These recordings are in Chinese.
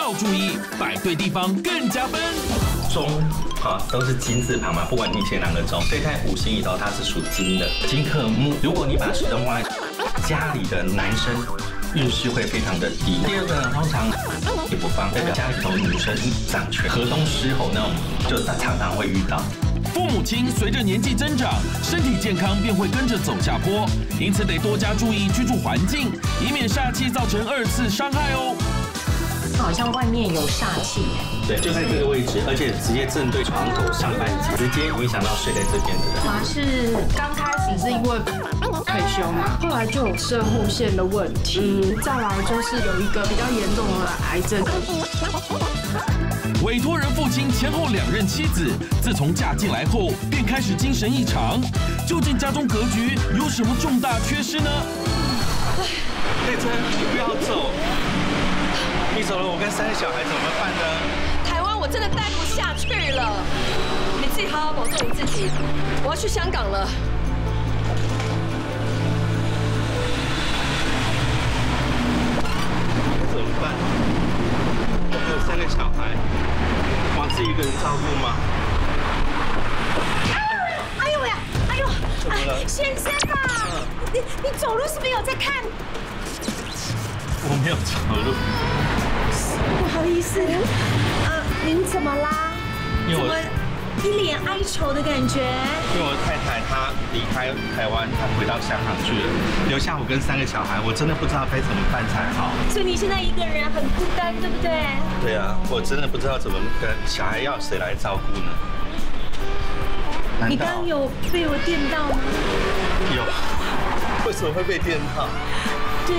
要注意，摆对地方更加分。钟都是金字旁嘛，不管你写哪个钟，所以在五行里头它是属金的，金克木。如果你把时钟放在家里的男生，运势会非常的低。第二个呢，通常也不放，代表家里头女生掌权，河东狮吼那种，就常常会遇到。父母亲随着年纪增长，身体健康便会跟着走下坡，因此得多加注意居住环境，以免煞气造成2次伤害哦。好像外面有煞气。对，就在这个位置，而且直接正对床头上半截，直接影响到睡在这边的人。是刚开始是因为退休嘛，后来就有肾护腺的问题，再来就是有一个比较严重的癌症。委托人父亲前后2任妻子，自从嫁进来后便开始精神异常。究竟家中格局有什么重大缺失呢？佩珍，你不要走，你走了，我跟3个小孩怎么办呢？台湾我真的待不下去了，你自己好好保重你自己，我要去香港了。怎么办？我还有3个小孩，光自己一个人照顾吗？哎呦呀，哎呦，怎么了？先生啊，你走路是不是有在看？我没有走路。不好意思，您怎么啦？因为我一脸哀愁的感觉。因为我太太她离开台湾，她回到香港去了，留下我跟3个小孩，我真的不知道该怎么办才好。所以你现在一个人很孤单，对不对？对啊，我真的不知道怎么跟小孩要谁来照顾呢？你刚有被我电到吗？有，为什么会被电到？对，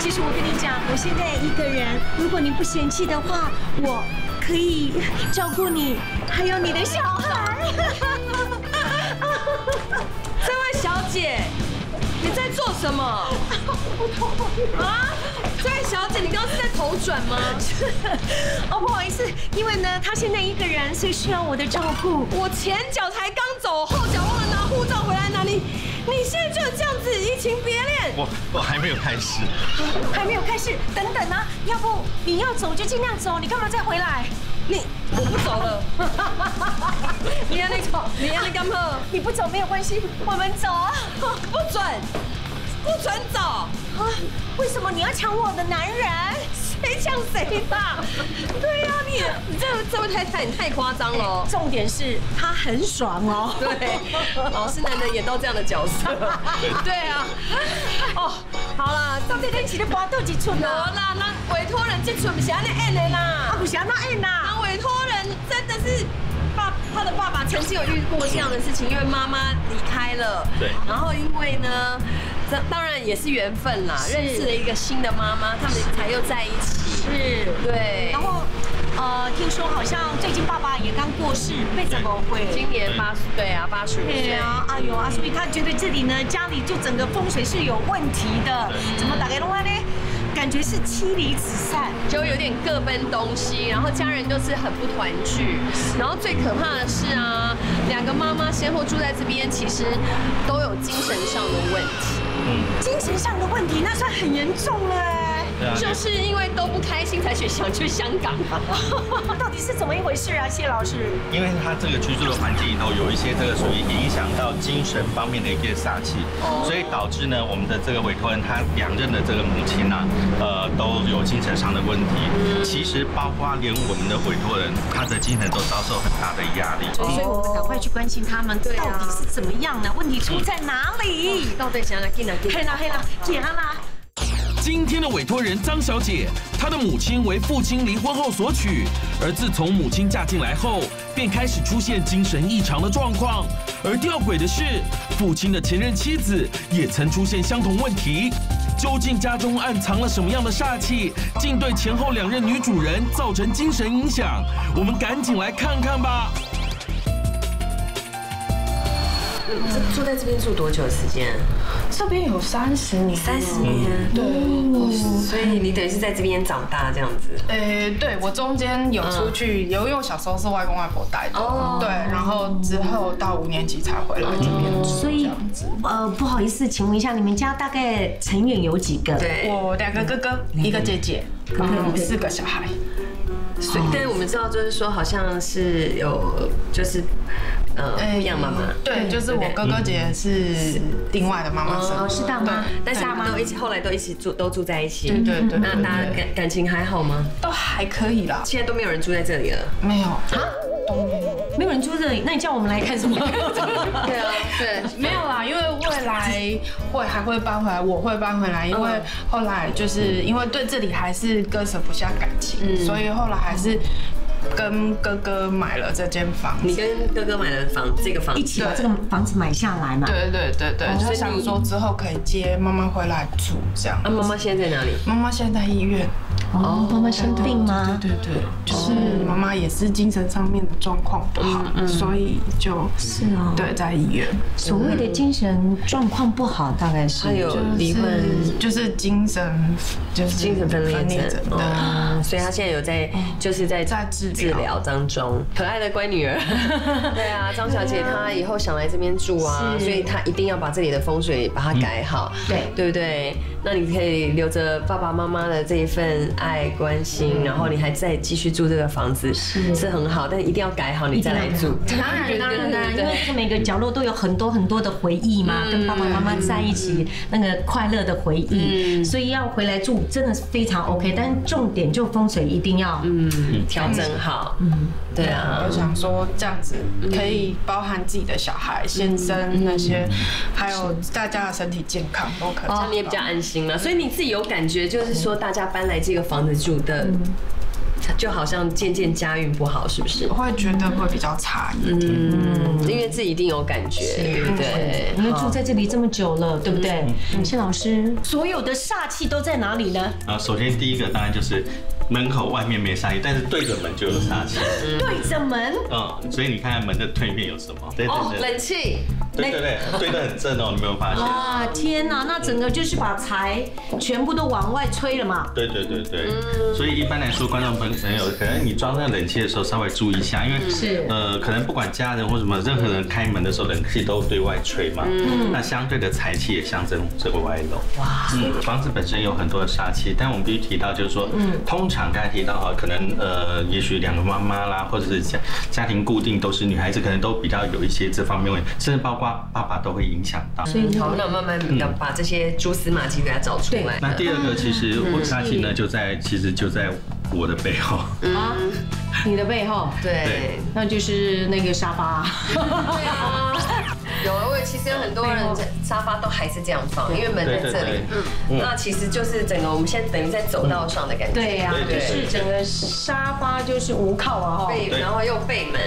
其实我跟你讲，我现在一个人，如果你不嫌弃的话，我可以照顾你，还有你的小孩。这位小姐，你在做什么？啊？这位小姐，你刚刚是在头转吗？哦，不好意思，因为呢，他现在一个人，所以需要我的照顾。我前脚才刚走，后脚忘了拿护照回来拿。你现在就这样子移情别恋？我还没有开始。还没有开始，等等啊，要不你要走就尽量走，你干嘛再回来？我不走了。你让你走，你让你干嘛？你不走没有关系，我们走啊！不准走！啊，为什么你要抢我的男人？谁抢谁的？对呀，你这位太太你太夸张了。重点是他很爽哦。对，老是难得演到这样的角色。对啊。哦，好啦，到底你是咧拔倒一寸啊？无啦，那委托人这寸不是安尼演的啦。不是安那演啦。那委托人真的是。他的爸爸曾经有遇过这样的事情，因为妈妈离开了，对，然后因为呢，这当然也是缘分啦，认识了一个新的妈妈，他们才又在一起，是，对。然后听说好像最近爸爸也刚过世，被怎么会？今年85，对啊，85岁。对啊，哎呦啊，所以他觉得这里呢，家里就整个风水是有问题的，怎么打开弄呢？感觉是妻离子散，就有点各奔东西，然后家人就是很不团聚。然后最可怕的是啊，2个妈妈先后住在这边，其实都有精神上的问题。精神上的问题那算很严重了哎。就是因为都不开心才想去香港啊。到底是怎么一回事啊，谢老师？因为他这个居住的环境里头有一些这个属于影响到精神方面的一些煞气，所以导致呢，我们的这个委托人他2任的这个母亲啊，都有精神上的问题。其实包括连我们的委托人，他的精神都遭受很大的压力。所以我们赶快去关心他们，到底是怎么样呢？问题出在哪里？到底想来进来？黑啦，点啦！今天的委托人张小姐，她的母亲为父亲离婚后所娶，而自从母亲嫁进来后，便开始出现精神异常的状况。而吊诡的是，父亲的前任妻子也曾出现相同问题。究竟家中暗藏了什么样的煞气，竟对前后2任女主人造成精神影响？我们赶紧来看看吧。住在这边住多久的时间？这边有30年，30年，对，所以你等于是在这边长大这样子。对，我中间有出去，因为我小时候是外公外婆带的，对，然后之后到5年级才回来这边住，所以不好意思，请问一下，你们家大概成员有几个？对，我2个哥哥，1个姐姐。4个小孩。所以，但是我们知道，就是说，好像是有，就是不一样妈妈。对，就是我哥哥姐是另外的妈妈生，是大妈，但是他们后来都一起住，都住在一起。对。那大家感情还好吗？都还可以啦。现在都没有人住在这里了。没有啊，没有人住这里，那你叫我们来看什么？对啊，对，没有啦，因为未来还会搬回来，我会搬回来，因为后来就是因为对这里还是割舍不下感情，所以后来还是跟哥哥买了这间房子。你跟哥哥买了这个房子，一起把这个房子买下来嘛？对，就想说之后可以接妈妈回来住这样。妈妈现在在哪里？妈妈现在在医院。哦，妈妈生病吗？对，就是妈妈也是精神上面的状况不好，所以就是哦，对，在医院。所谓的精神状况不好，大概是还有离婚，就是精神分裂症。对，所以她现在有就是在治疗当中。可爱的乖女儿，对啊，张小姐她以后想来这边住啊，所以她一定要把这里的风水把它改好，对不对？那你可以留着爸爸妈妈的这一份爱关心，然后你还再继续住这个房子，是很好，但一定要改好，你再来住。当然，因为每个角落都有很多的回忆嘛，跟爸爸妈妈在一起那个快乐的回忆，所以要回来住真的是非常 OK， 但重点就风水一定要调整好。对啊，我想说这样子可以包含自己的小孩、先生那些，还有大家的身体健康都可以，这样你也比较安心了。所以你自己有感觉，就是说大家搬来这个房子住的，就好像渐渐家运不好，是不是？我会觉得会比较差一点，因为自己一定有感觉，对，因为住在这里这么久了，对不对？谢老师，所有的煞气都在哪里呢？首先第一个当然就是门口外面没煞气，但是对着门就有煞气。对着门。所以你看看门的对面有什么？对，冷气。对，对得很正哦，你没有发现？哇，天哪，那整个就是把财全部都往外吹了嘛。对，所以一般来说，观众朋友，可能你装那个冷气的时候稍微注意一下，因为是可能不管家人或什么，任何人开门的时候，冷气都对外吹嘛。那相对的财气也象征这个外露。哇，房子本身有很多的煞气，但我们必须提到，就是说，通常刚才提到哈，可能也许2个妈妈啦，或者是家庭固定都是女孩子，可能都比较有一些这方面问题，甚至包括爸爸都会影响到。所以好，那慢慢把这些蛛丝马迹给它找出来。那第二个其实煞气呢，其实就在我的背后。你的背后？对，那就是那个沙发。对啊。有啊，其实有很多人沙发都还是这样放，因为门在这里。那其实就是整个我们现在等于在走道上的感觉。对呀，就是整个沙发就是无靠啊，然后又背门。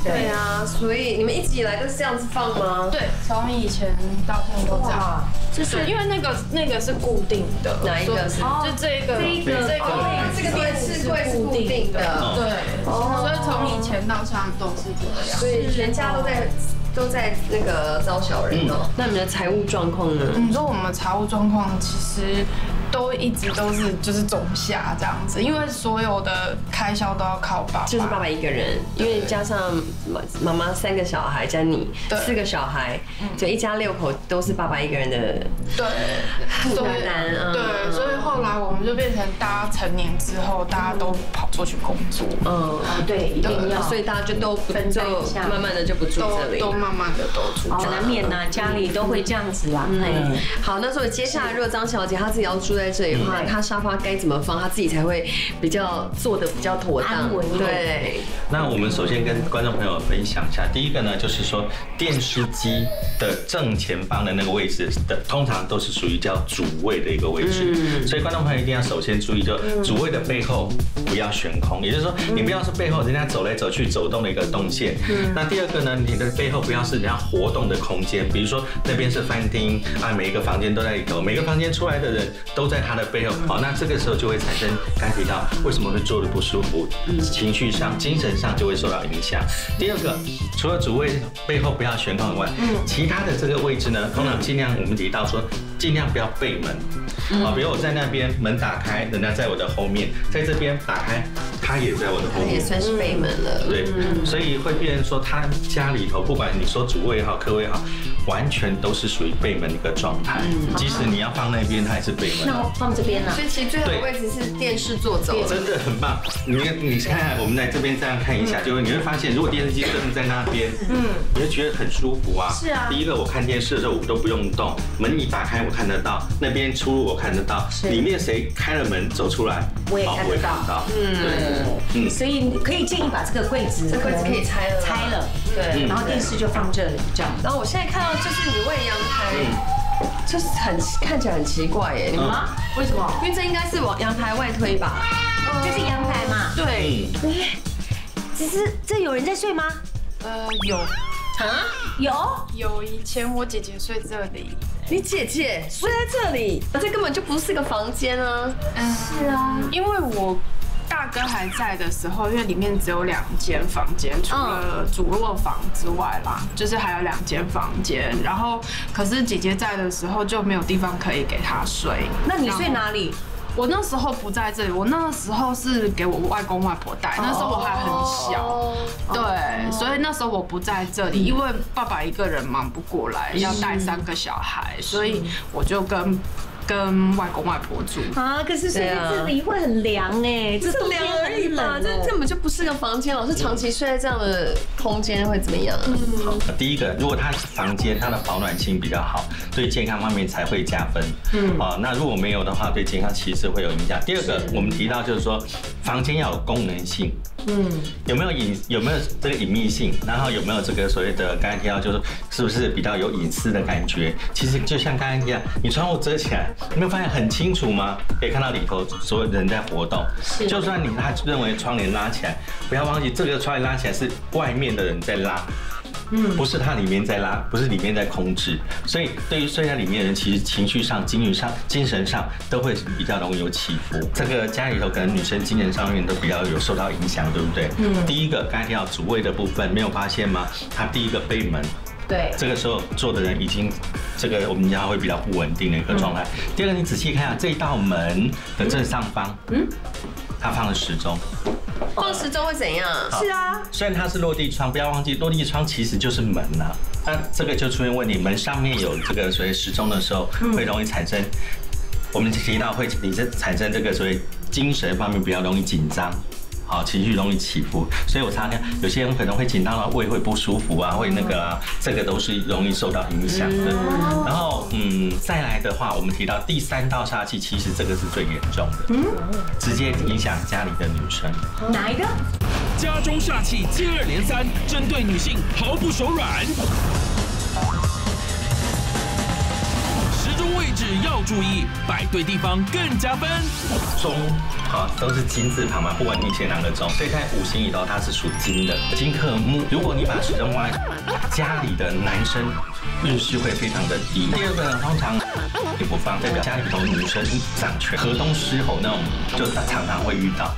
对啊，所以你们一直以来都是这样子放吗？对，从以前到现在都这样。就是因为那个是固定的。哪一个是？就这个电视柜是固定的。对，所以从以前到现在都是这样。所以全家都在那个招小人哦。那你们的财务状况呢？你说我们的财务状况其实都一直都是就是中下这样子，因为所有的开销都要靠爸爸，就是爸爸一个人，因为加上妈妈3个小孩加你4个小孩，就一家6口都是爸爸一个人的负担。对，所以后来我们就变成大家成年之后，大家都跑出去工作。对，一定要，所以大家就都慢慢的就不住这里，都慢慢的都出去。难免呐，家里都会这样子啦。好，那所以接下来如果张小姐她自己要住在这里的话，她沙发该怎么放，她自己才会比较做的比较妥当。对。那我们首先跟观众朋友分享一下，第一个呢，就是说电视机的正前方的那个位置通常都是属于叫主位的一个位置，所以观众朋友一定要首先注意，就主位的背后不要悬空，也就是说你不要是背后人家走来走去走动的一个动线。那第二个呢，你的背后不要是人家活动的空间，比如说那边是饭厅啊，每一个房间都在里头，每个房间出来的人都在他的背后，那这个时候就会产生刚才提到为什么会坐得不舒服，情绪上、精神上就会受到影响。第二个，除了主位背后不要悬空以外，其他的这个位置呢，通常尽量我们提到说，尽量不要背门。比如我在那边门打开，人家在我的后面，在这边打开，他也在我的后面，也算是背门了。对，所以会变成说他家里头，不管你说主位也好，客位也好，完全都是属于背门的一个状态。即使你要放那边，它也是背门。那我放这边呢？所以其实最好的位置是电视坐走，真的很棒。你看看，我们在这边这样看一下，就是你会发现，如果电视机真的在那边，你会觉得很舒服啊。是啊。第一个，我看电视的时候我都不用动，门一打开我看得到，那边出入我看得到，里面谁开了门走出来，我也看得到。对，所以可以建议把这个柜子可以拆了，对，然后电视就放这里这样。然后我现在看到就是你为阳台，就是看起来很奇怪耶，你们为什么？因为这应该是往阳台外推吧？这是阳台嘛？对。只是这有人在睡吗？有。有。以前我姐姐睡这里。你姐姐睡在这里？这根本就不是个房间啊！是啊，因为我大哥还在的时候，因为里面只有2间房间，除了主卧房之外啦，就是还有2间房间。然后，可是姐姐在的时候就没有地方可以给她睡。那你睡哪里？我那时候不在这里，我那时候是给我外公外婆带，那时候我还很小，对，所以那时候我不在这里，因为爸爸一个人忙不过来，要带3个小孩，所以我就跟外公外婆住啊。可是睡在这里会很凉哎，这是凉而已嘛，这根本就不是个房间。老师长期睡在这样的空间会怎么样？好，第一个，如果他房间它的保暖性比较好，对健康方面才会加分。那如果没有的话，对健康其实会有影响。第二个，我们提到就是说，房间要有功能性。有没有这个隐秘性？然后有没有这个所谓的刚才提到，就是是不是比较有隐私的感觉？其实就像刚才一样，你窗户遮起来，你没有发现很清楚吗？可以看到里头所有人在活动。就算他认为窗帘拉起来，不要忘记这个窗帘拉起来是外面的人在拉。不是他里面在拉，不是里面在控制，所以对于睡在里面的人，其实情绪上、精神上都会比较容易有起伏。这个家里头可能女生精神上面都比较有受到影响，对不对？第一个刚才提到主卫的部分，没有发现吗？他第一个背门。对，这个时候坐的人已经，这个我们讲会比较不稳定的一个状态。第二个，你仔细看啊，这一道门的正上方，它放了时钟。放时钟会怎样？是啊，虽然它是落地窗，不要忘记落地窗其实就是门啊。那这个就出现问题，门上面有这个所谓时钟的时候，会容易产生，我们提到会产生这个所谓精神方面比较容易紧张。好，情绪容易起伏，所以我常常看有些人可能会紧张到胃会不舒服啊，会那个啊，这个都是容易受到影响的。然后再来的话，我们提到第3道煞气，其实这个是最严重的，直接影响家里的女生。哪一个？家中煞气接二连三，针对女性毫不手软。位置要注意，摆对地方更加分。钟，都是金字旁嘛，不管你以前哪个钟，所以在5行里头它是属金的，金克木。如果你把时钟放在家里的男生，运势会非常的低。第二个呢，通常也不放，代表家里头女生掌权、河东狮吼那种，就常常会遇到。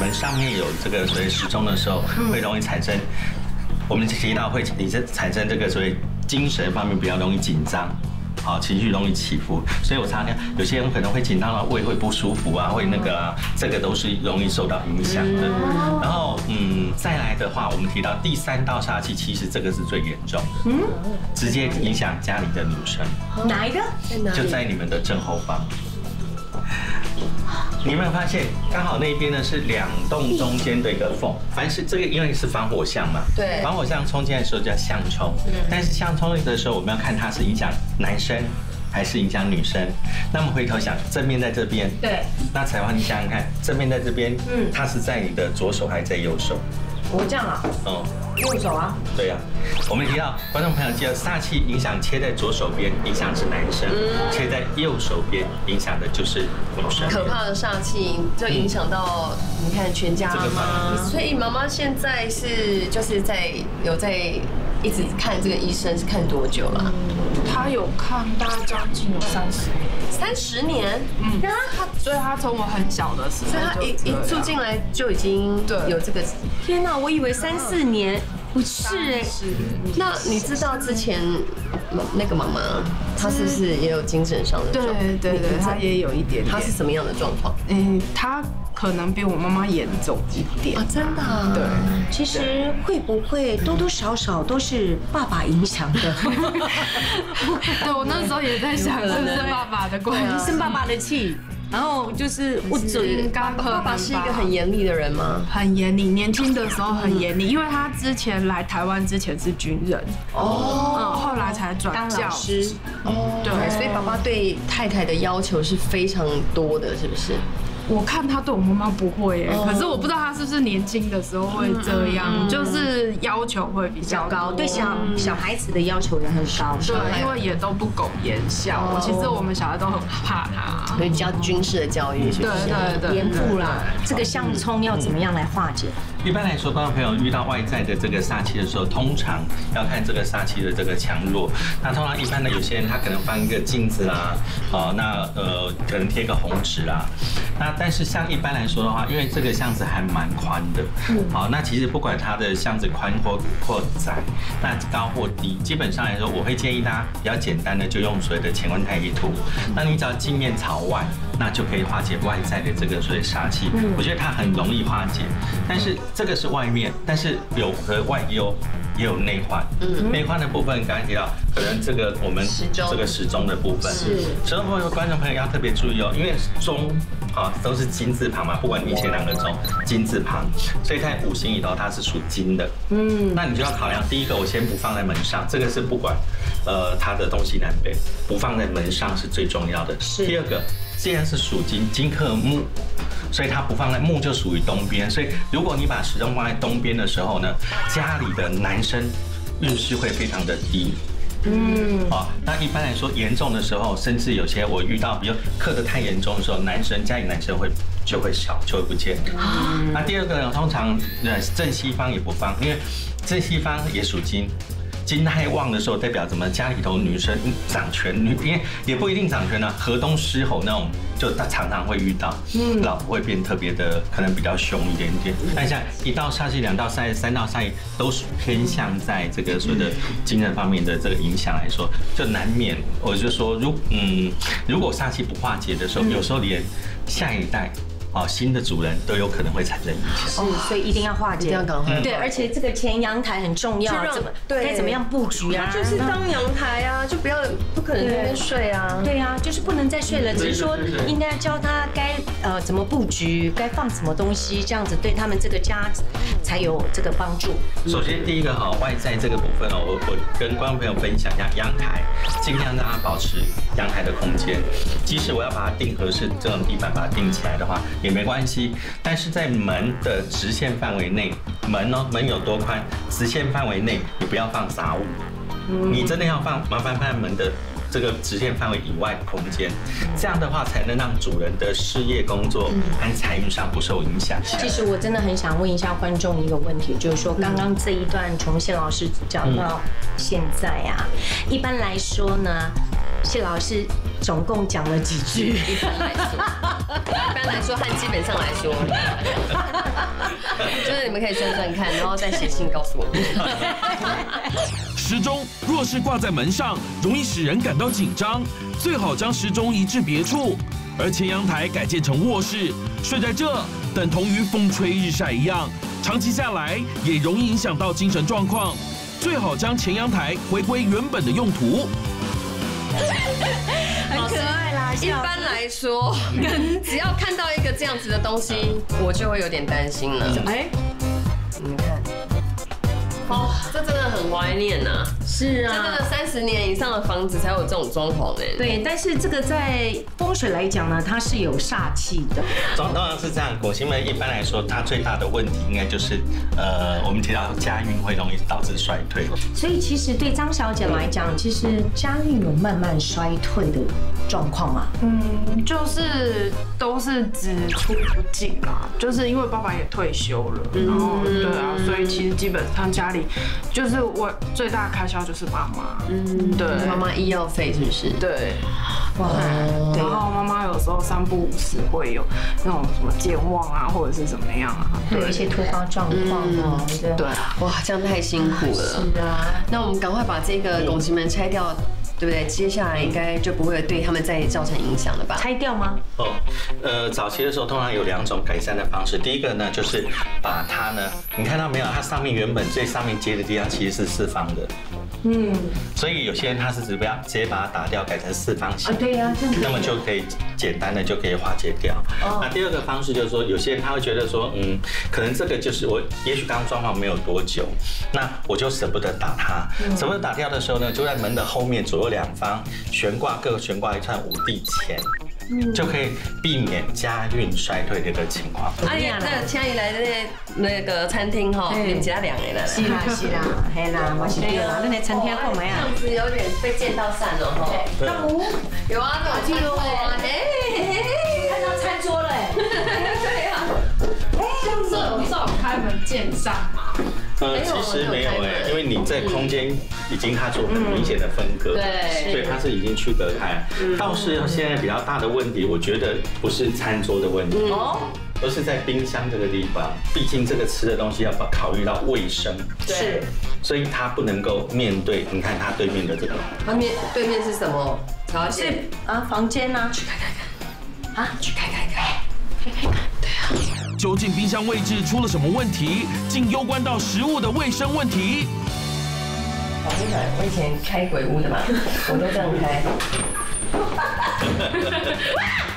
门上面有这个所谓时钟的时候，会容易产生，我们提到会产生这个所谓精神方面比较容易紧张。好，情绪容易起伏，所以我常常看有些人可能会紧张到胃会不舒服啊，会那个啊，这个都是容易受到影响的。然后再来的话，我们提到第3道煞气，其实这个是最严重的，直接影响家里的女生。哪一个？就在你们的正后方。你有没有发现，刚好那边呢是2栋中间的一个缝？凡是这个，因为是防火巷嘛，对，防火巷冲进来的时候叫相冲，但是相冲的时候，我们要看它是影响男生还是影响女生。那么回头想，正面在这边，对，那彩华你想想看，正面在这边，它是在你的左手还是在右手？我这样啊？右手啊？对呀。我们提到观众朋友记得，煞气影响切在左手边，影响是男生；切在右手边，影响的就是女生。可怕的煞气就影响到你看全家吗？所以妈妈现在是就是有在一直看这个医生，是看多久了？他有看大概将近有30年。所以他从我很小的时候，所以他一住进来就已经有这个。天哪，我以为3、4年。不是哎，那你知道之前那个妈妈，她是不是也有精神上的状况？对，她也有一点。她是什么样的状况？她可能比我妈妈严重一点啊，真的。对，其实会不会多多少少都是爸爸影响的？对，我那时候也在想，是不是爸爸的关系，生爸爸的气。然后就是不准。爸爸是一个很严厉的人吗？很严厉，年轻的时候很严厉，因为他之前来台湾之前是军人，后来才转教师。对，所以爸爸对太太的要求是非常多的，是不是？我看他对我妈妈不会耶，可是我不知道他是不是年轻的时候会这样，就是要求会比较高，对小孩子的要求也很高，对，因为也都不苟言笑。其实我们小孩都很怕他，所以比较军事的教育，对，严父啦。这个相冲要怎么样来化解？一般来说，观众朋友遇到外在的这个煞气的时候，通常要看这个煞气的这个强弱。那通常一般的有些人他可能放一个镜子啦，可能贴个红纸啦。那但是像一般来说的话，因为这个巷子还蛮宽的，那其实不管它的巷子宽或窄，那高或低，基本上来说，我会建议大家比较简单的就用所谓的乾坤太极图。那你只要镜面朝外，那就可以化解外在的这个所谓煞气。我觉得它很容易化解，但是这个是外面，但是有和外也有内患。内患的部分刚才提到，可能这个我们这个时钟的部分，时钟朋友观众朋友要特别注意哦，因为钟都是金字旁嘛，不管你写哪个钟，金字旁，所以在五行里头它是属金的。那你就要考量，第一个我先不放在门上，这个是不管它的东西南北，不放在门上是最重要的。第二个，既然是属金，金克木。所以它不放在木就属于东边，所以如果你把时钟放在东边的时候呢，家里的男生运势会非常的低。那一般来说严重的时候，甚至有些我遇到，比如克得太严重的时候，家里男生就会少，就会不见。那第二个呢，通常正西方也不放，因为正西方也属金。金太旺的时候，代表怎么？家里头女生掌权，因为也不一定掌权啊，河东狮吼那种，就常常会遇到，老婆会变特别的，可能比较凶一点点。但像一道煞气、两道煞气、三道煞气，都是偏向在这个所谓的精神方面的这个影响来说，就难免。我就说，如果煞气不化解的时候，有时候连下一代。新的主人都有可能会产生影响，所以一定要化解，一定要赶快。对，而且这个前阳台很重要，该怎么样布局啊？就是当阳台啊，就不可能在那边睡啊。对啊，就是不能再睡了，只是说应该教他该怎么布局，该放什么东西，这样子对他们这个家才有这个帮助。首先第一个外在这个部分我跟观众朋友分享一下，阳台尽量让它保持阳台的空间，即使我要把它定合适这种地板把它定起来的话。也没关系，但是在门的直线范围内，门有多宽，直线范围内你不要放杂物。你真的要放，麻烦放门的这个直线范围以外的空间，这样的话才能让主人的事业、工作和财运上不受影响。其实我真的很想问一下观众一个问题，就是说刚刚这一段从谢老师讲到现在啊，一般来说呢，谢老师总共讲了几句？一般来说和基本上来说，就是你们可以算算看，然后再写信告诉我们。时钟若是挂在门上，容易使人感到紧张，最好将时钟移至别处。而前阳台改建成卧室，睡在这等同于风吹日晒一样，长期下来也容易影响到精神状况。最好将前阳台回归原本的用途。很可爱啦。一般来说，只要看到一个这样子的东西，我就会有点担心了。你看，这真的很怀念呐。是啊，这真的30年以上的房子才有这种装潢哎。对，但是这个在风水来讲呢，它是有煞气的。当然是这样，果心门一般来说，它最大的问题应该就是我们提到家运会容易导致衰退。所以其实对张小姐来讲，其实家运有慢慢衰退的状况吗？就是都是只出不进啦，就是因为爸爸也退休了，然后对啊，所以其实基本上家里就是我最大的开销就是妈妈，对，妈妈医药费是不是？对。哇，然后妈妈有时候3不5时会有那种什么健忘啊，或者是怎么样啊，对，一些突发状况哦，对，哇，这样太辛苦了。是啊，那我们赶快把这个拱形门拆掉。对不对？接下来应该就不会对他们再造成影响了吧？拆掉吗？早期的时候通常有2种改善的方式。第一个呢，就是把它呢，你看到没有？它上面原本最上面接的地方其实是四方的。所以有些人他是直接把它打掉，改成4方形。对呀，那么就可以简单的就可以化解掉。那第2个方式就是说，有些人他会觉得说，可能这个就是我，也许刚装潢没有多久，那我就舍不得打它。舍不得打掉的时候呢，就在门的后面左右2方各悬挂一串5帝钱。就可以避免家运衰退的一个情况。那请你来那个餐厅哈，你们家2个人。是啦，嘿啦，嘛是对啦，咱来餐厅看买啊。这样子有点被溅到散了哈。有啊，有啊，看到餐桌了哎。对啊。这样子有照开门见山吗？其实没有因为你在空间已经它做很明显的分割，对，所以它是已经区隔开。倒是现在比较大的问题，我觉得不是餐桌的问题，而是在冰箱这个地方。毕竟这个吃的东西要考虑到卫生，是，所以它不能够面对。你看它对面的这个，它对面是什么？是房间啊，去看。去看。对啊。究竟冰箱位置出了什么问题，竟攸关到食物的卫生问题？我以前开鬼屋的嘛，我都这样开。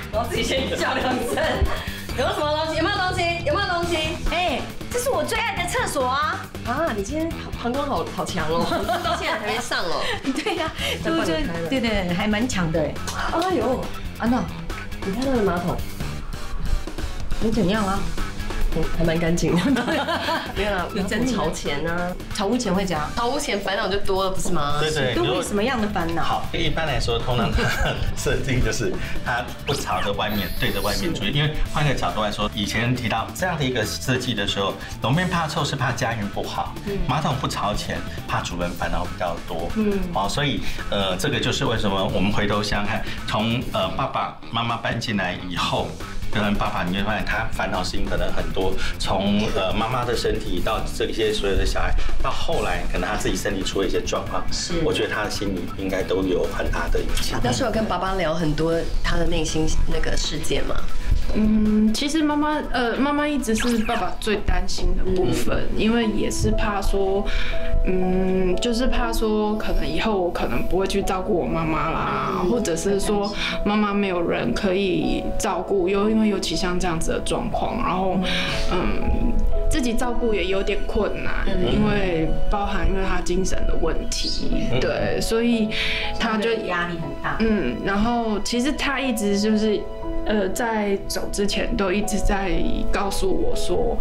然后自己先叫2声，有什么东西？有没有东西？哎，这是我最爱的厕所啊！你今天膀胱好强哦，到现在还没上哦。对呀，对，还蛮强的哎。哎呦，安娜，你看那个马桶。你怎样啊？还蛮干净的，没有啦，有整理朝前啊。炒屋前会怎样？炒屋前烦恼就多了，不是吗？对，都会什么样的烦恼？好，一般来说，通常它设定就是它不朝着外面，对着外面住。因为换个角度来说，以前提到这样的一个设计的时候，楼面怕臭是怕家运不好，马桶不朝前怕主人烦恼比较多。所以这个就是为什么我们回头想想看，从爸爸妈妈搬进来以后。跟爸爸，你会发现他烦恼事情可能很多，从妈妈的身体到这些所有的小孩，到后来可能他自己身体出了一些状况，我觉得他的心里应该都有很大的影响。那时候跟爸爸聊很多他的内心那个世界嘛。其实妈妈一直是爸爸最担心的部分，因为也是怕说，就是怕说可能以后我可能不会去照顾我妈妈啦，或者是说妈妈没有人可以照顾，因为尤其像这样子的状况，然后自己照顾也有点困难，因为包含因为他精神的问题，对，所以他就压力很大。然后其实他一直就是在走之前都一直在告诉我说，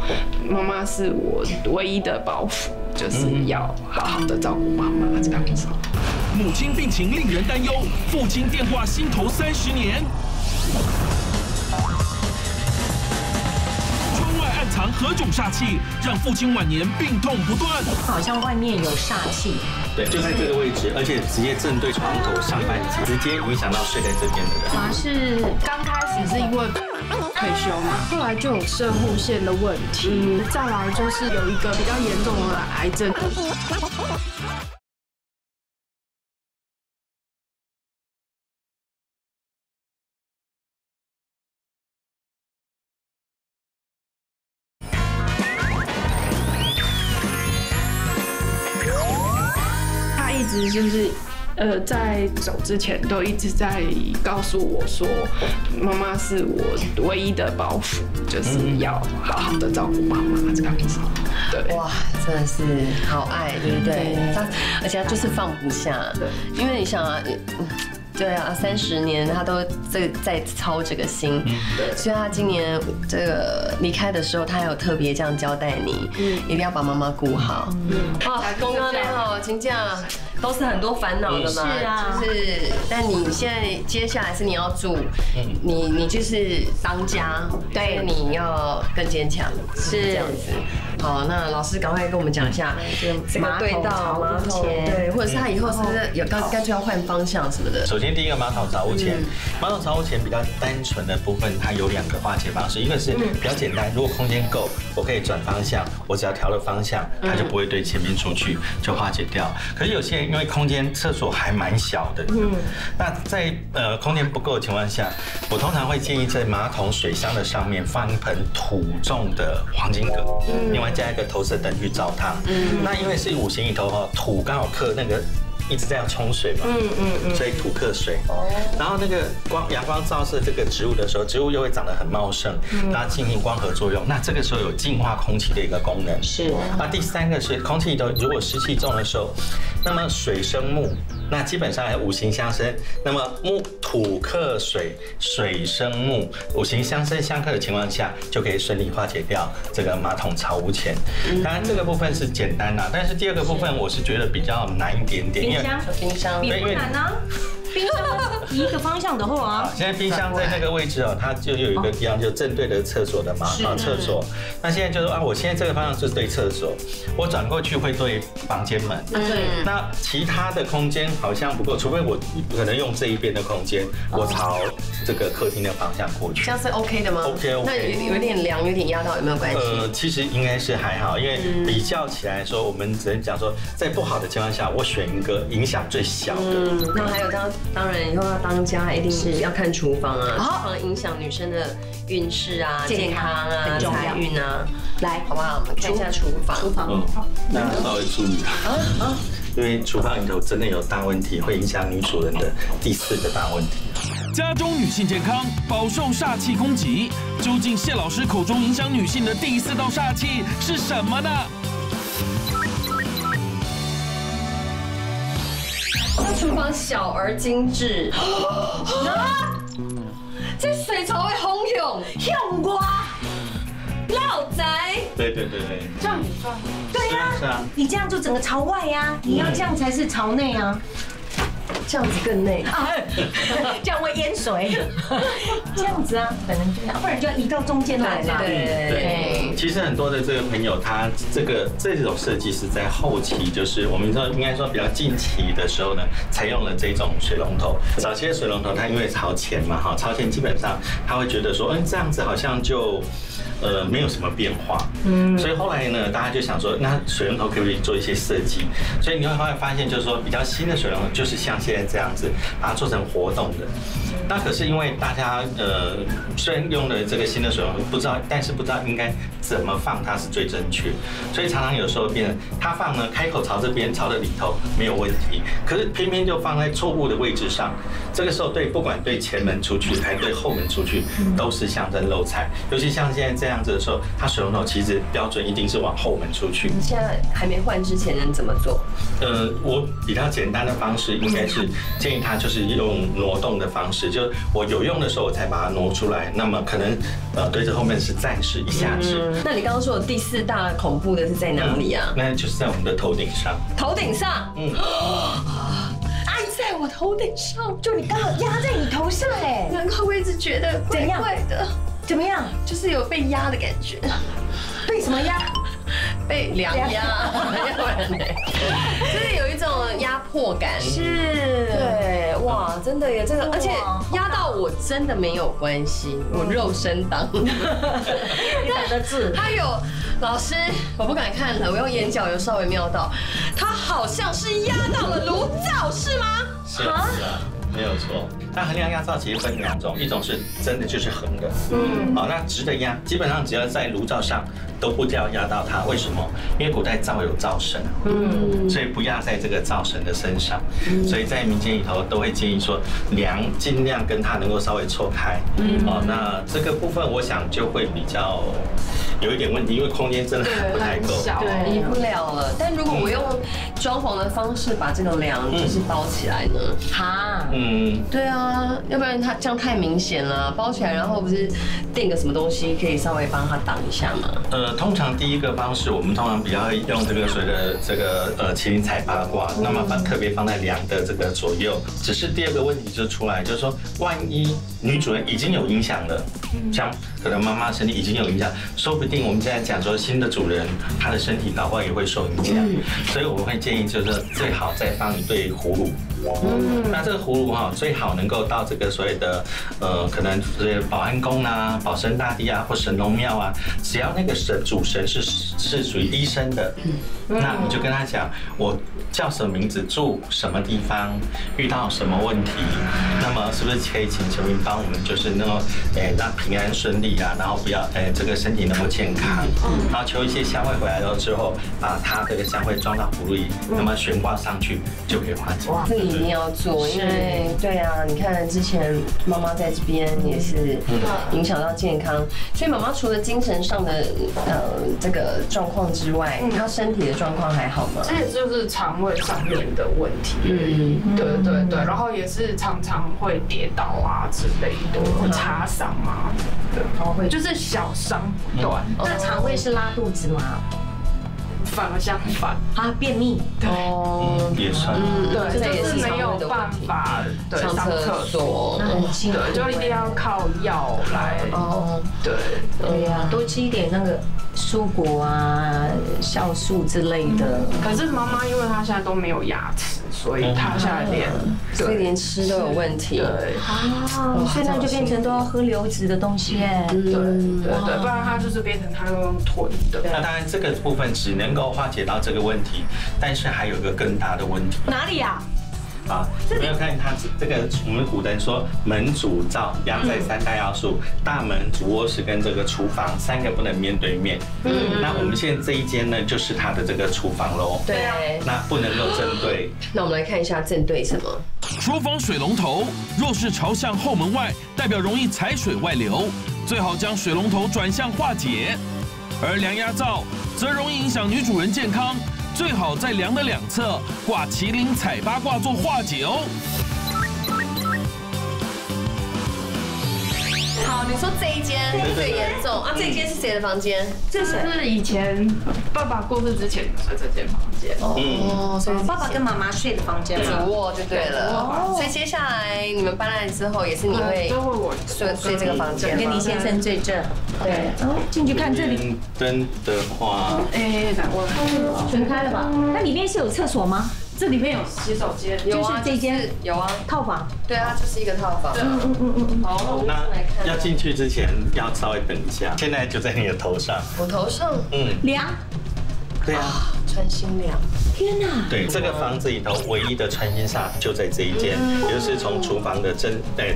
妈妈是我唯一的包袱，就是要好好的照顾妈妈这样子。母亲病情令人担忧，父亲电话心头30年。窗外暗藏何种煞气，让父亲晚年病痛不断？好像外面有煞气。对，就在这个位置，而且直接正对床头上半截，直接影响到睡在这边的人。是刚开始是因为退休嘛，后来就有肾护腺的问题，再来就是有一个比较严重的癌症。就是在走之前都一直在告诉我说，妈妈是我唯一的包袱，就是要好好的照顾妈妈这样子。对，哇，真的是好爱，对不对？而且他就是放不下，因为你想啊。对啊，30年他都在操这个心，所以他今年这个离开的时候，他还有特别这样交代你，一定要把妈妈顾好。公公你好，请假都是很多烦恼的嘛。是啊，就是，但你现在接下来是你要住，你就是当家，对，你要更坚强，是这样子。好，那老师赶快跟我们讲一下这个对到马桶，对，或者是他以后是不是有干脆要换方向什么的？首先第一个马桶槽屋前，马桶槽屋前比较单纯的部分，它有2个化解方式，一个是比较简单，如果空间够，我可以转方向，我只要调了方向，它就不会对前面出去，就化解掉。可是有些人因为空间厕所还蛮小的，那在空间不够的情况下，我通常会建议在马桶水箱的上面放一盆土重的黄金葛，另外加一个投射灯去照它。那因为是5行里头哈，土刚好克那个。一直这样冲水嘛，所以土克水。然后那个阳光照射这个植物的时候，植物又会长得很茂盛，然后进行光合作用。那这个时候有净化空气的一个功能。是。那第3个是空气里头如果湿气重的时候，那么水生木，那基本上还5行相生。那么土克水，水生木，5行相生相克的情况下，就可以顺利化解掉这个马桶槽污前。当然这个部分是简单啦，但是第2个部分我是觉得比较难一点点。冰箱也不难啊，冰箱一个方向的话啊。现在冰箱在那个位置哦，它就有一个地方就正对着厕所的嘛，厕所。那现在就说啊，我现在这个方向是对厕所，我转过去会对房间门。对。那其他的空间好像不够，除非我可能用这一边的空间，我朝这个客厅的方向过去。这样是 OK 的吗 ？OK。那有点凉，有点压到，有没有关系？其实应该是还好，因为比较起来说，我们只能讲说，在不好的情况下，我选一个影响最小的。那还有当然以后要当家，一定是要看厨房啊，厨房影响女生的运势啊、健康啊、财运啊。来，好不好？我们看一下厨房。那稍微注意啊，因为厨房里头真的有大问题，会影响女主人的第4个大问题。家中女性健康饱受煞气攻击，究竟谢老师口中影响女性的第4道煞气是什么呢？那厨房小而精致，这水槽会轰涌我，老宅。对，这样也算。对呀，是啊，你这样就整个朝外呀，你要这样才是朝内啊。这样子更内啊，这样会淹水。这样子啊，可能就要，不然就要移到中间来嘛。对。其实很多的这个朋友，他这种设计是在后期，就是我们说应该说比较近期的时候呢，采用了这种水龙头。早期的水龙头，它因为朝前嘛，哈，朝前基本上他会觉得说，这样子好像就。没有什么变化，所以后来呢，大家就想说，那水龙头可不可以做一些设计？所以你会发现，就是说比较新的水龙头，就是像现在这样子，把它做成活动的。那可是因为大家虽然用了这个新的水龙头，但是不知道应该怎么放它是最正确，所以常常有时候变成它放呢，开口朝这边，朝着里头没有问题，可是偏偏就放在错误的位置上。这个时候不管对前门出去还对后门出去，都是象征漏财。尤其像现在这样子的时候，它水龙头其实标准一定是往后门出去。你现在还没换之前能怎么做？我比较简单的方式应该是建议他就是用挪动的方式，就我有用的时候我才把它挪出来。那么可能对着后面是暂时一下子。那你刚刚说的第4大恐怖的是在哪里啊？那就是在我们的头顶上。头顶上？在我头顶上，就你刚好压在你头上哎，难怪我一直觉得怪怪的。怎么样？就是有被压的感觉。被什么压？被凉压，要不然呢？就是有一种压迫感。是。对，哇，真的耶，这个，而且压到我真的没有关系，我肉身挡。你打的字，他有。老师，我不敢看了，我用眼角有稍微瞄到，它好像是压到了炉灶，是吗？是啊，没有错。那横梁压灶其实分2种，一种是真的就是横的，好，那直的压，基本上只要在炉灶上都不要压到它。为什么？因为古代灶有灶神，所以不压在这个灶神的身上。所以在民间里头都会建议说，梁尽量跟它能够稍微错开。那这个部分我想就会比较有一点问题，因为空间真的不太够，移不了了。但如果我用装潢的方式把这个梁就是包起来呢？哈，对啊，要不然它这样太明显了，包起来，然后不是垫个什么东西可以稍微帮它挡一下吗？通常第一个方式，我们通常比较用这个所谓的这个麒麟彩八卦，那么特别放在梁的这个左右。只是第二个问题就出来，就是说，万一女主人已经有影响了，像可能妈妈身体已经有影响，说不定我们现在讲说新的主人他的身体搞不好也会受影响，所以我们会建议就是最好再放一对葫芦。那这个葫芦哈，最好能够到这个所谓的可能保安宫啊、保生大帝啊或神农庙啊，只要那个主神是属于医生的，那你就跟他讲，我叫什么名字，住什么地方，遇到什么问题，那么是不是可以请神明帮我们，就是能够让平安顺利啊，然后不要这个身体能够健康，然后求一些香灰回来了之后，把它这个香灰装到葫芦里，那么悬挂上去就可以化解。这个一定要做，因为对啊，你看之前妈妈在这边也是影响到健康，所以妈妈除了精神上的这个状况之外，她身体的状况还好吗？这也就是肠胃上面的问题。对，然后也是常常会跌倒啊之类的，擦伤啊，对，就是小伤不断。那肠胃是拉肚子吗？反而相反，啊，便秘。哦，也算。对，就是没有办法上厕所，对，就一定要靠药来。对呀，多吃一点那个蔬果啊、酵素之类的。可是妈妈因为她现在都没有牙齿，所以她现在所以连吃都有问题。对，所以那就变成都要喝流质的东西哎。对，不然她就是变成她要用吞的。那当然这个部分只能够化解到这个问题，但是还有一个更大的问题。哪里呀？没有看它这个，我们古人说门主灶，阳宅三大要素，大门、主卧室跟这个厨房三个不能面对面。那我们现在这一间呢，就是它的这个厨房喽。对，那不能够正对。那我们来看一下正对什么？厨房水龙头若是朝向后门外，代表容易财水外流，最好将水龙头转向化解。而梁压灶则容易影响女主人健康，最好在梁的两侧挂麒麟彩八卦做化解哦。好，你说这一间最严重啊？这一间是谁的房间？这是以前爸爸过世之前的这间房间。所以爸爸跟妈妈睡的房间，主卧就对了。所以接下来你们搬来之后，也是你会睡这个房间，跟你先生睡这。对，进去看这里。灯的话，全开了吧？那里面是有厕所吗？这里面有洗手间，就是这间有啊，套房。对啊，就是一个套房。好，那要进去之前要稍微等一下，现在就在你的头上。我头上，梁。对啊，穿心梁。天哪！对，这个房子里头唯一的穿心煞就在这一间，也就是从厨房的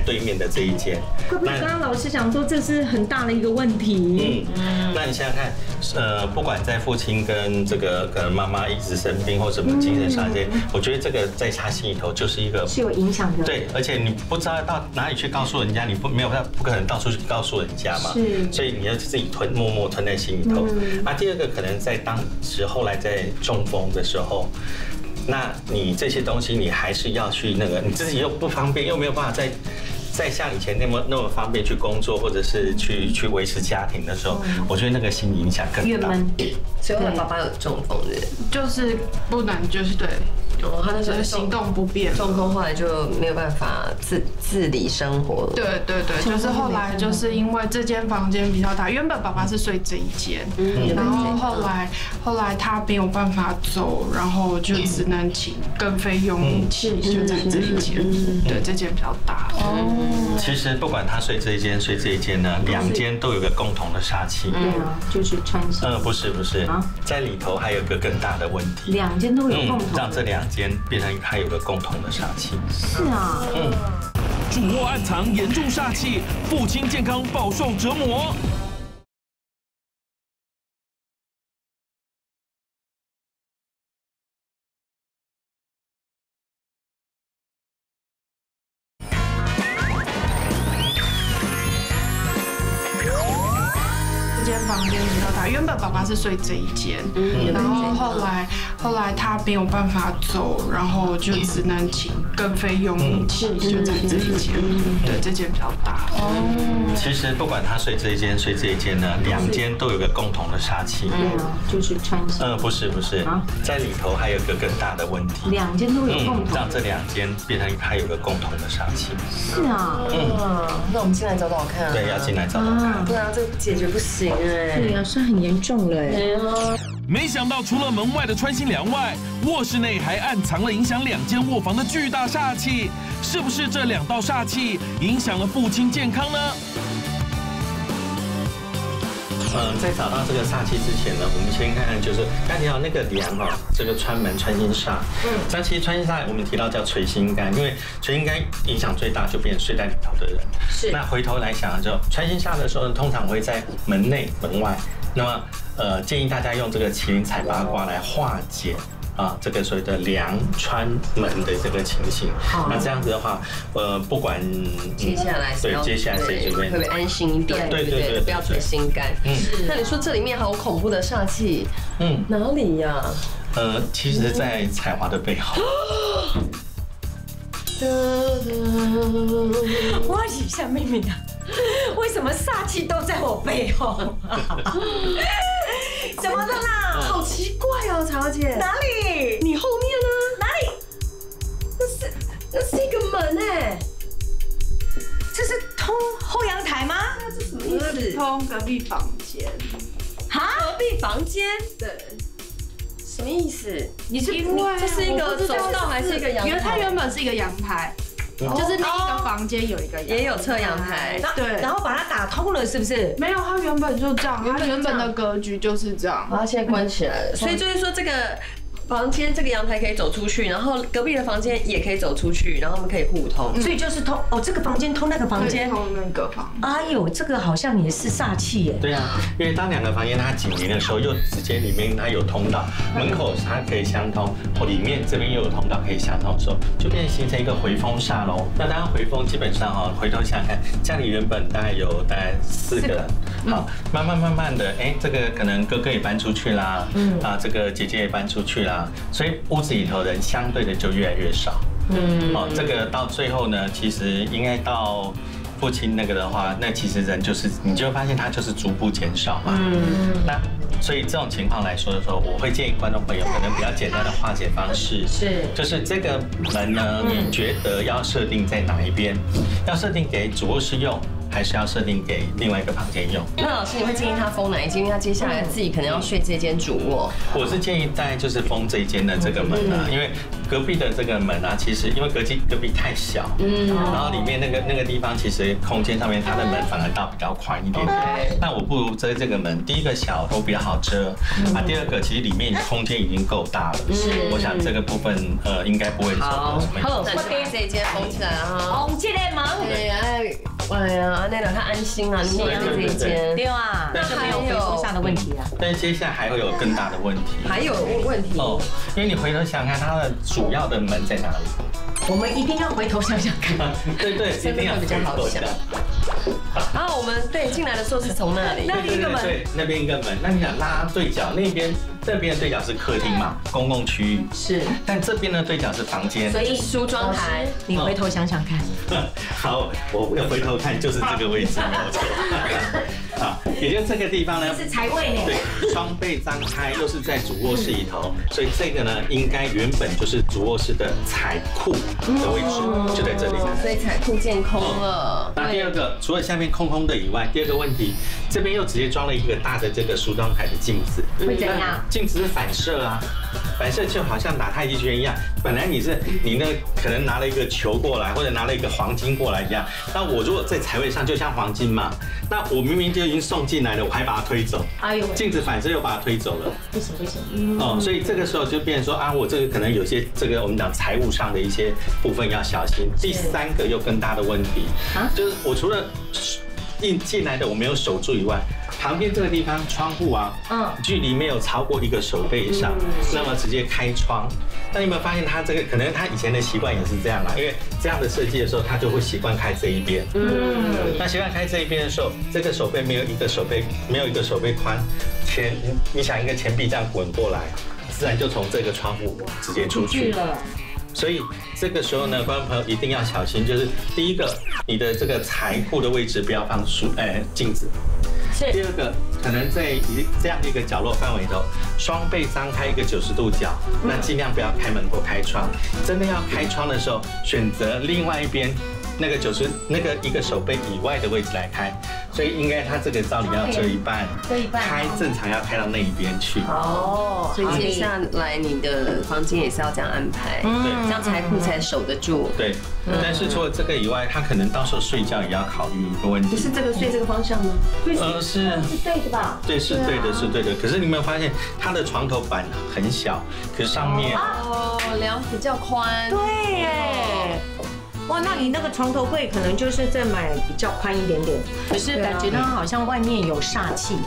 对面的这一间。会不会刚刚老师讲说这是很大的一个问题？那你想想看，不管在父亲跟这个可能妈妈一直生病或什么精神上这些，我觉得这个在他心里头就是一个是有影响的。对，而且你不知道到哪里去告诉人家，你不可能到处去告诉人家嘛。是，所以你要自己默默吞在心里头。第二个可能在当时后来在中风的时候，那你这些东西你还是要去那个，你自己又不方便，又没有办法再像以前那么方便去工作，或者是去维持家庭的时候，我觉得那个心理影响更大。所以后来爸爸有中风的，就是不能就是对。他那时候行动不便，中风后来就没有办法自理生活了。对，就是后来就是因为这间房间比较大，原本爸爸是睡这一间，然后后来他没有办法走，然后就只能请跟费用一起就在这一间，对，这间比较大。其实不管他睡这一间睡这一间呢，两间都有个共同的煞气。就是穿心。不是，在里头还有个更大的问题。两间都有共同。让这两间变成还有个共同的煞气。是啊。主卧暗藏严重煞气，父亲健康饱受折磨。这间房房间比较大。原本爸爸是睡这一间，然后后来他没有办法走，然后就只能请跟菲佣一起就在这一间，对，这间比较大。其实不管他睡这一间睡这一间呢，2间都有个共同的煞气。就是穿衣。不是，在里头还有个更大的问题。2间都有共同。让这2间变成它有个共同的煞气。是啊。那我们进来找找看。对，要进来找找看。对啊，这解决不行哎。对啊，算很严重了哎。没想到除了门外的穿心梁外，卧室内还暗藏了影响2间卧房的巨大煞气。是不是这2道煞气影响了父亲健康呢？在找到这个煞气之前呢，我们先看看，就是刚提到那个梁这个穿门穿心煞。其实穿心煞我们提到叫垂心肝，因为垂心肝影响最大就变成睡在里头的人。是。那回头来想就穿心煞的时候，通常会在门内门外。那么建议大家用这个麒麟踩八卦来化解。这个所谓的梁穿门的这个情形，那这样子的话，不管接下来谁就会安心一点，对，不要垂心肝。那你说这里面好恐怖的煞气，哪里呀？其实，在彩华的背后。我一下妹妹的，为什么煞气都在我背后？怎么的啦？好奇怪哦，曹姐。哪里？你后面呢？哪里？那是一个门哎。这是通后阳台吗？那是什么意思？通隔壁房间。哈？隔壁房间？对。什么意思？你是因为这是一个走道还是一个阳台？它原本是一个阳台。就是那一个房间有一个，也有侧阳台，对，然后把它打通了，是不是？没有，它原本就这样，它原本的格局就是这样，然后现在关起来了，所以就是说这个房间这个阳台可以走出去，然后隔壁的房间也可以走出去，然后我们可以互通，所以就是通这个房间通那个房间，通那个房。哎呦，这个好像也是煞气耶。对啊，因为当2个房间它紧邻的时候，又直接里面它有通道，门口它可以相通，或里面这边又有通道可以相通的时候，就变成形成一个回风煞喽。那当然回风基本上回头想看，家里原本大概4个人，好，慢慢的，这个可能哥哥也搬出去啦，这个姐姐也搬出去啦。所以屋子里头人相对的就越来越少，这个到最后呢，其实应该到父亲那个的话，那其实人就是你就会发现他就是逐步减少嘛，那所以这种情况来说的时候，我会建议观众朋友可能比较简单的化解方式就是这个门呢，你觉得要设定在哪一边？要设定给主卧室用，还是要设定给另外一个房间用？那老师，你会建议他封哪一间？因为他接下来自己可能要睡这间主卧。我是建议大概就是封这一间的这个门啊，因为隔壁的这个门啊，其实因为隔壁太小，然后里面那个地方其实空间上面它的门反而倒比较宽一点点。那我不如遮这个门，第一个小，我比较好遮第二个其实里面空间已经够大了，我想这个部分应该不会受到什么影响。那这一间封起来啊，封这个门。对哎呀，那他安心啊，你也这一间。对啊，那没有回风煞的问题啊。但是接下来还会有更大的问题。还有问题哦，因为你回头想看它的主要的门在哪里。我们一定要回头想想看。对，一定要比较好想。然后我们进来的时候是从那里，那边一个门，对，那边一个门。那你想拉对角，这边的对角是客厅嘛，公共区域是，但这边的对角是房间，所以梳妆台，你回头想想看。好，我要回头看，就是这个位置，没有错。啊，也就这个地方呢，是财位呢，对，双倍张开，又是在主卧室里头，所以这个呢，应该原本就是主卧室的财库的位置，就在这里。所以财库见空了。那第二个，除了下面空空的以外，第二个问题，这边又直接装了一个大的这个梳妆台的镜子，会怎样？镜子是反射啊，反射就好像打太极拳一样，本来你那可能拿了一个球过来，或者拿了一个黄金过来一样，那我如果在财位上就像黄金嘛，那我明明就已经送进来了，我还把它推走，哎呦，镜子反射又把它推走了，不行，哦，所以这个时候就变成说啊，我这个可能有些这个我们讲财务上的一些部分要小心。第三个又更大的问题，就是我除了进来的我没有守住以外，旁边这个地方窗户啊，距离没有超过1个手背以上，那么直接开窗。那你有没有发现他这个可能他以前的习惯也是这样啦？因为这样的设计的时候，他就会习惯开这一边。那习惯开这一边的时候，这个手背没有一个手背宽，你想一个钱币这样滚过来，自然就从这个窗户直接出去了。所以这个时候呢，观众朋友一定要小心，就是第一个，你的这个财库的位置不要放镜子。第二个，可能在这样的一个角落范围头，双背张开一个90度角，那尽量不要开门或开窗。真的要开窗的时候，选择另外一边那个1个手背以外的位置来开。所以应该它这个照理要遮一半，开正常要开到那一边去。哦，所以接下来你的房间也是要这样安排，对，这样财库才守得住。对，但是除了这个以外，他可能到时候睡觉也要考虑一个问题。不是这个睡这个方向吗？是对的吧？对，是对的，是对的。可是你有没有发现，它的床头板很小，可是上面梁比较宽。对耶。哇，那你那个床头柜可能就是再买比较宽一点点，可是感觉到好像外面有煞气。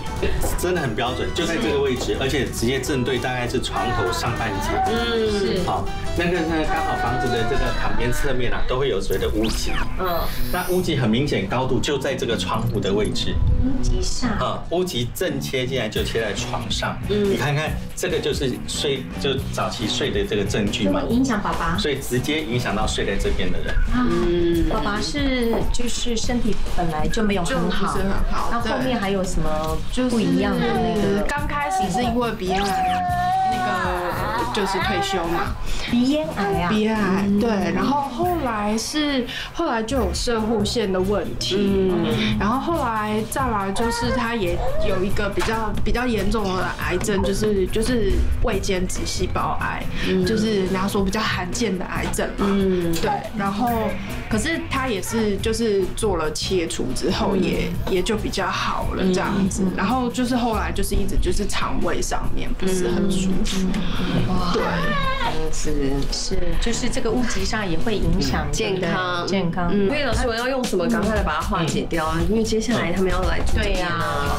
真的很标准，就在这个位置，而且直接正对大概是床头上半截。是。好，那个刚好房子的这个旁边侧面啊，都会有所谓的屋脊。那屋脊很明显高度就在这个窗户的位置。屋脊上。屋脊正切进来就切在床上。你看看这个就是就早期睡的这个证据嘛。会影响爸爸。所以直接影响到睡在这边的人。爸爸就是身体本来就没有很好，那后面还有什么不一样的那个？刚开始是因为鼻咽癌，那个就是退休嘛，鼻咽癌啊，鼻咽癌对，然后后来就有摄护腺的问题，然后后来再来就是他也有一个比较严重的癌症，就是胃间直细胞癌，就是人家说比较罕见的癌症嘛，对，然后可是他也是就是做了切除之后也就比较好了这样子，然后就是后来就是一直就是肠胃上面不是很舒服，对，是，就是这个屋脊上也会影响健康。所以老师，我要用什么赶快来把它化解掉啊？因为接下来他们要来住这边啊。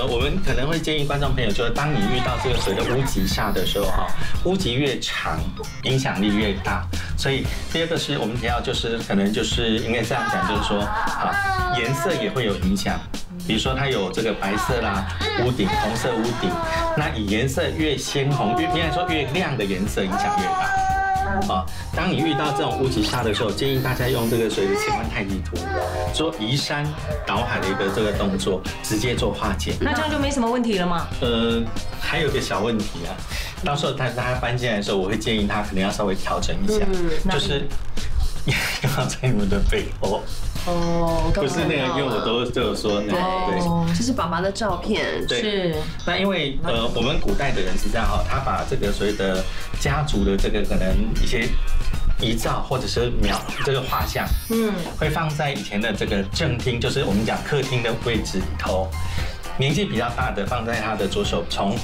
我们可能会建议观众朋友，就是当你遇到这个所谓的屋脊煞的时候哈，屋脊越长，影响力越大。所以第二个是我们提到，就是可能就是应该这样讲，就是说颜色也会有影响。比如说它有这个白色啦，屋顶红色屋顶，那以颜色越鲜红，应该说越亮的颜色影响越大。当你遇到这种屋脊煞的时候，建议大家用这个所谓的乾坤太极图，做移山倒海的一个这个动作，直接做化解。那这样就没什么问题了吗？还有一个小问题啊，到时候他搬进来的时候，我会建议他可能要稍微调整一下，就是刚好在你们的背后。不是那个，因为我都有说那个，对，就是爸爸的照片，是。那因为我们古代的人是这样哈，他把这个所谓的家族的这个可能一些遗照或者是这个画像，会放在以前的这个正厅，就是我们讲客厅的位置里头。年纪比较大的放在他的左手，从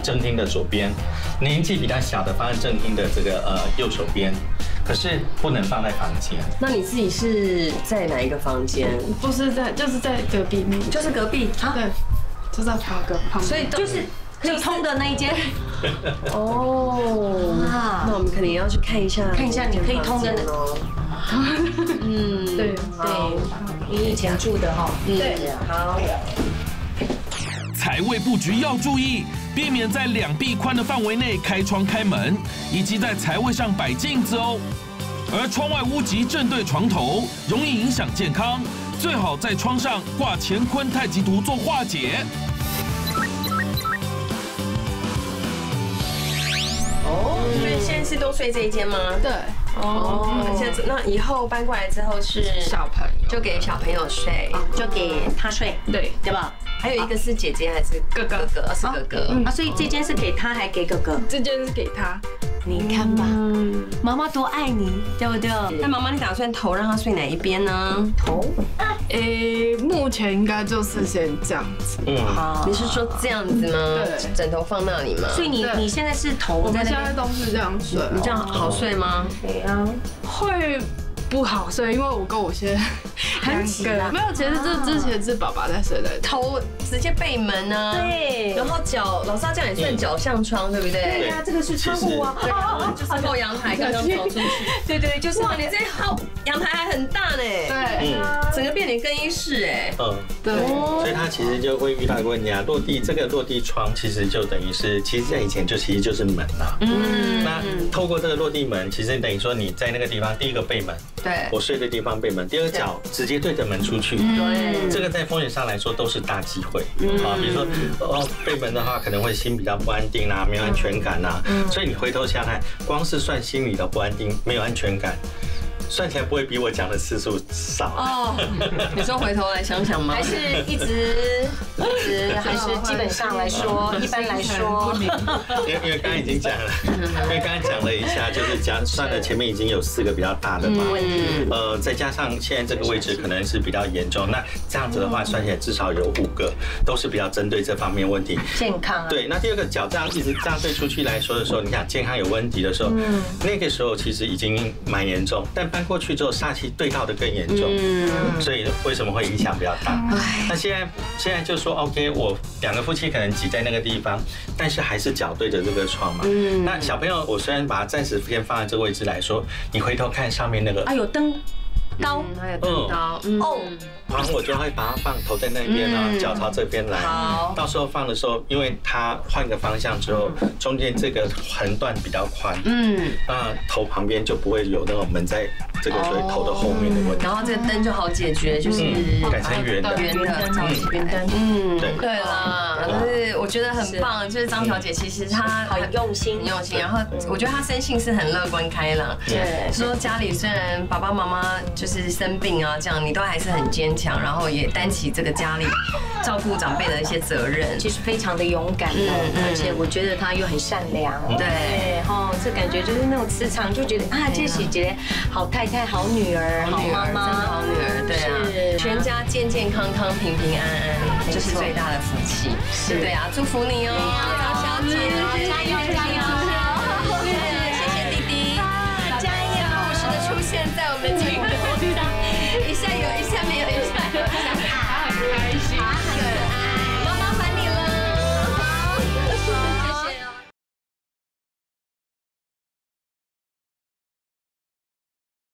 正厅的左边；年纪比较小的放在正厅的这个右手边。可是不能放在房间。那你自己是在哪一个房间？不是就是在隔壁那，就是隔壁，对，就在旁边，所以就是可以通的那一间。那我们肯定要去看一下你可以通的。对，你以前住的哈。对，好。财位布局要注意，避免在2臂宽的范围内开窗开门，以及在财位上摆镜子哦。而窗外屋脊正对床头，容易影响健康，最好在窗上挂乾坤太极图做化解。所以现在是都睡这一间吗？对。现在那以后搬过来之后是小朋友，就给小朋友睡，就给他睡，对吧？还有一个是姐姐还是哥哥？是哥哥。所以这间是给他还给哥哥？这间是给他。你看吧，妈妈多爱你，对不对？那妈妈，你打算头让他睡哪一边呢？头？目前应该就是先这样子。好。你是说这样子吗？对。枕头放那里吗？所以你现在是头在那边？我们现在都是这样睡。你这样好睡吗？对啊。会不好睡，因为我跟我先很挤啊。没有，其实这之前是爸爸在睡的，头直接背门啊，对，然后脚，老师他这样也算脚向窗，对不对？对呀，这个是窗户啊，就是后阳台刚刚走出去。对对，就是哇，你这后阳台还很大呢。对，整个变成更衣室哎。对，所以他其实就会遇到一个问题啊，这个落地窗其实就等于是，其实在以前其实就是门啦。那透过这个落地门，其实等于说你在那个地方，第一个背门，对，我睡的地方背门，第二个脚直接对着门出去，对，这个在风水上来说都是大忌讳啊。比如说背门的话，可能会心比较不安定啊，没有安全感啊，所以你回头想想，光是算心理的不安定，没有安全感。算起来不会比我讲的次数少哦。你说回头来想想吗？还是一直，还是基本上来说，一般来说，因为刚刚已经讲了，因为刚刚讲了一下，就是算的前面已经有4个比较大的嘛，再加上现在这个位置可能是比较严重，那这样子的话算起来至少有5个都是比较针对这方面问题，健康啊。对，那第二个脚这样一直这样对出去来说的时候，你想健康有问题的时候，那个时候其实已经蛮严重，但搬过去之后煞气对到的更严重，所以为什么会影响比较大？那现在就说 OK， 我2个夫妻可能挤在那个地方，但是还是脚对着这个窗嘛。那小朋友，我虽然把它暂时先放在这个位置来说，你回头看上面那个，有灯高，还有灯高哦。然后我就会把它头在那边啊，脚朝这边来。好，到时候放的时候，因为它换个方向之后，中间这个横段比较宽，那头旁边就不会有那种门在这个所以头的后面的问题。然后这个灯就好解决，就是改成圆的，圆灯，对啦，就是我觉得很棒，就是张小姐其实她很用心，然后我觉得她生性是很乐观开朗，对，说家里虽然爸爸妈妈就是生病啊这样，你都还是很坚强，然后也担起这个家里照顾长辈的一些责任，其实非常的勇敢的，而且我觉得她又很善良，对，这感觉就是那种磁场，就觉得啊，这是姐好太太、好女儿、好妈妈、好女儿，对啊，全家健健康康、平平安安，这是最大的福气，对啊，祝福你哦，张小姐，加油加油！